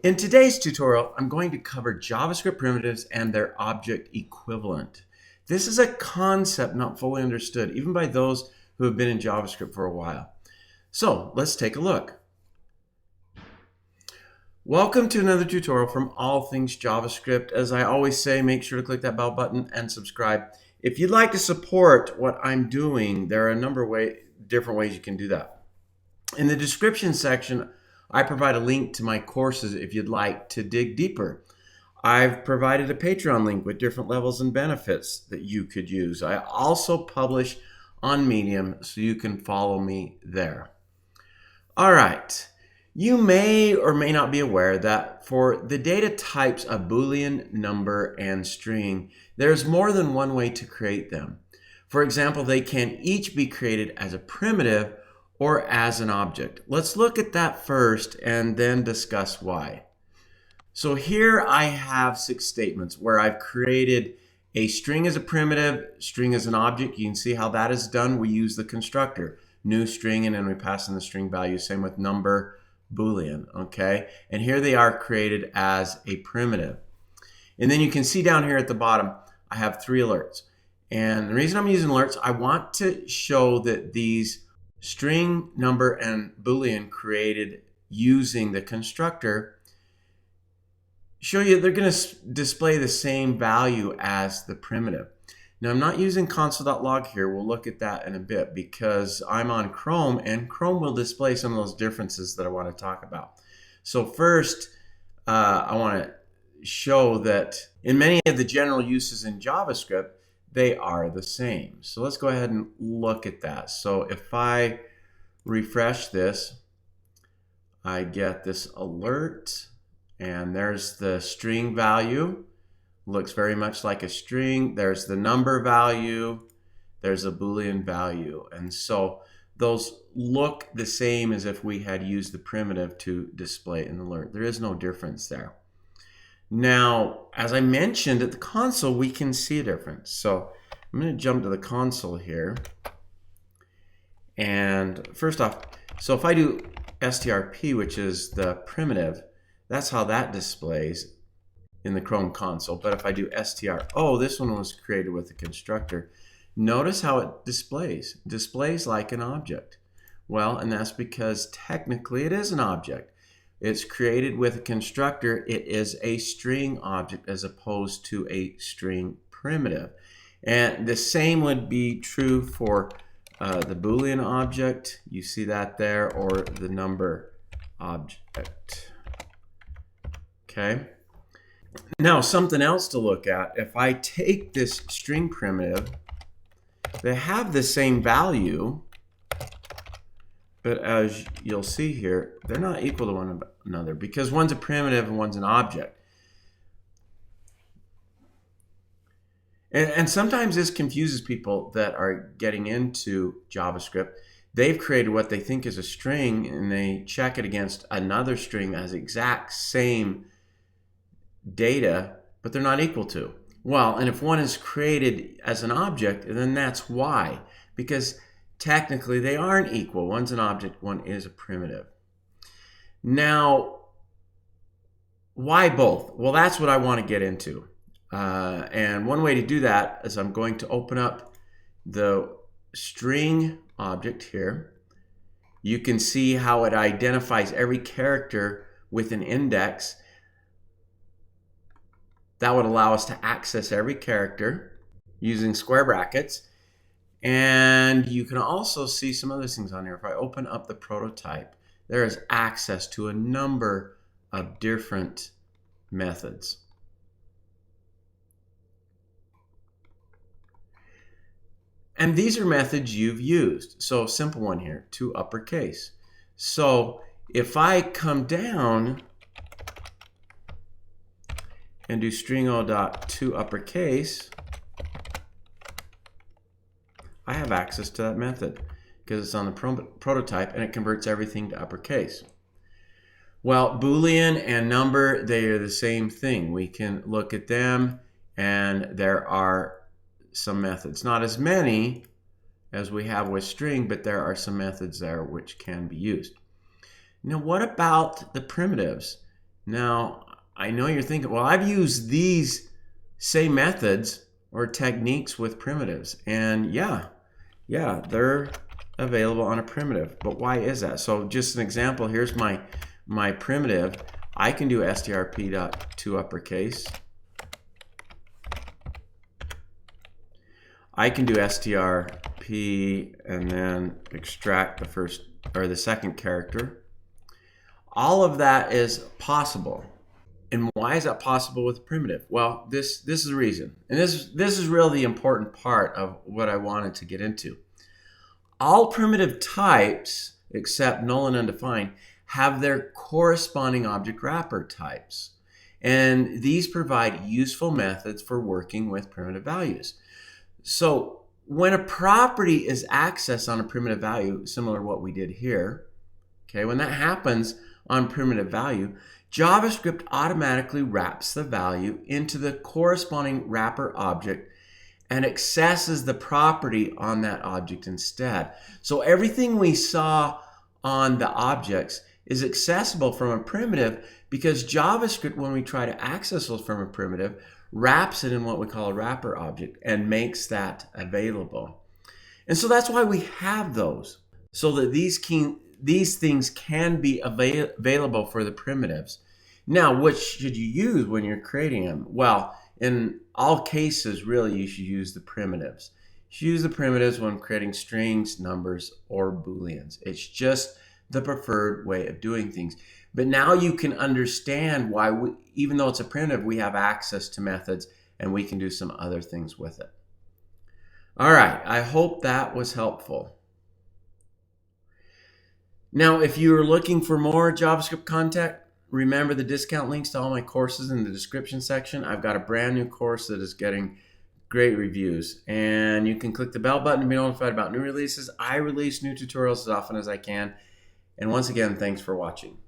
In today's tutorial, I'm going to cover JavaScript primitives and their object equivalent. This is a concept not fully understood, even by those who have been in JavaScript for a while. So let's take a look. Welcome to another tutorial from All Things JavaScript. As I always say, make sure to click that bell button and subscribe. If you'd like to support what I'm doing, there are a number of different ways you can do that. In the description section, I provide a link to my courses if you'd like to dig deeper. I've provided a Patreon link with different levels and benefits that you could use. I also publish on Medium, so you can follow me there. All right. You may or may not be aware that for the data types of Boolean, number, and string, there's more than one way to create them. For example, they can each be created as a primitive or as an object. Let's look at that first and then discuss why. So here I have 6 statements where I've created a string as a primitive, string as an object. You can see how that is done. We use the constructor, new string, and then we pass in the string value. Same with number, Boolean, okay? And here they are created as a primitive. And then you can see down here at the bottom, I have 3 alerts. And the reason I'm using alerts, I want to show that these string, number, and Boolean created using the constructor show you they're going to display the same value as the primitive. Now I'm not using console.log here. We'll look at that in a bit because I'm on Chrome and Chrome will display some of those differences that I want to talk about. So first, I want to show that in many of the general uses in JavaScript, they are the same. So let's go ahead and look at that. So if I refresh this, I get this alert, and there's the string value. Looks very much like a string. There's the number value. There's a Boolean value. And so those look the same as if we had used the primitive to display an alert. There is no difference there. Now, as I mentioned at the console, we can see a difference. So I'm going to jump to the console here. And first off, so if I do strp, which is the primitive, that's how that displays in the Chrome console. But if I do stro, this one was created with the constructor. Notice how it displays like an object. Well, and that's because technically it is an object. It's created with a constructor. It is a string object as opposed to a string primitive. And the same would be true for the Boolean object. You see that there, or the number object. Okay. Now something else to look at. If I take this string primitive, they have the same value, but as you'll see here, they're not equal to one another because one's a primitive and one's an object. And sometimes this confuses people that are getting into JavaScript. They've created what they think is a string and they check it against another string that has exact same data, but they're not equal to. Well, and if one is created as an object, then that's why. Because technically they aren't equal. One's an object, one is a primitive. Now, why both? Well, that's what I want to get into. And one way to do that is I'm going to open up the string object here. You can see how it identifies every character with an index. That would allow us to access every character using square brackets. And you can also see some other things on here. If I open up the prototype, there is access to a number of different methods. And these are methods you've used. So a simple one here, to uppercase. So if I come down and do string_o.toUppercase, I have access to that method because it's on the prototype and it converts everything to uppercase. Well, Boolean and number, they are the same thing. We can look at them and there are some methods. Not as many as we have with string, but there are some methods there which can be used. Now, what about the primitives? Now, I know you're thinking, well, I've used these same methods or techniques with primitives, and yeah, they're available on a primitive. But why is that? So just an example, here's my primitive. I can do strp.toUppercase. I can do strp and then extract the first or the second character. All of that is possible. And why is that possible with primitive? Well, this is the reason. And this is really the important part of what I wanted to get into. All primitive types, except null and undefined, have their corresponding object wrapper types. And these provide useful methods for working with primitive values. So when a property is accessed on a primitive value, similar to what we did here, okay, when that happens on primitive value, JavaScript automatically wraps the value into the corresponding wrapper object and accesses the property on that object instead. So everything we saw on the objects is accessible from a primitive because JavaScript, when we try to access those from a primitive, wraps it in what we call a wrapper object and makes that available. And so that's why we have those, so that these things can be available for the primitives. Now, which should you use when you're creating them? Well, in all cases, really, you should use the primitives. You should use the primitives when creating strings, numbers, or Booleans. It's just the preferred way of doing things. But now you can understand why, even though it's a primitive, we have access to methods and we can do some other things with it. All right, I hope that was helpful. Now, if you're looking for more JavaScript content, remember the discount links to all my courses in the description section. I've got a brand new course that is getting great reviews, and you can click the bell button to be notified about new releases. I release new tutorials as often as I can. And once again, thanks for watching.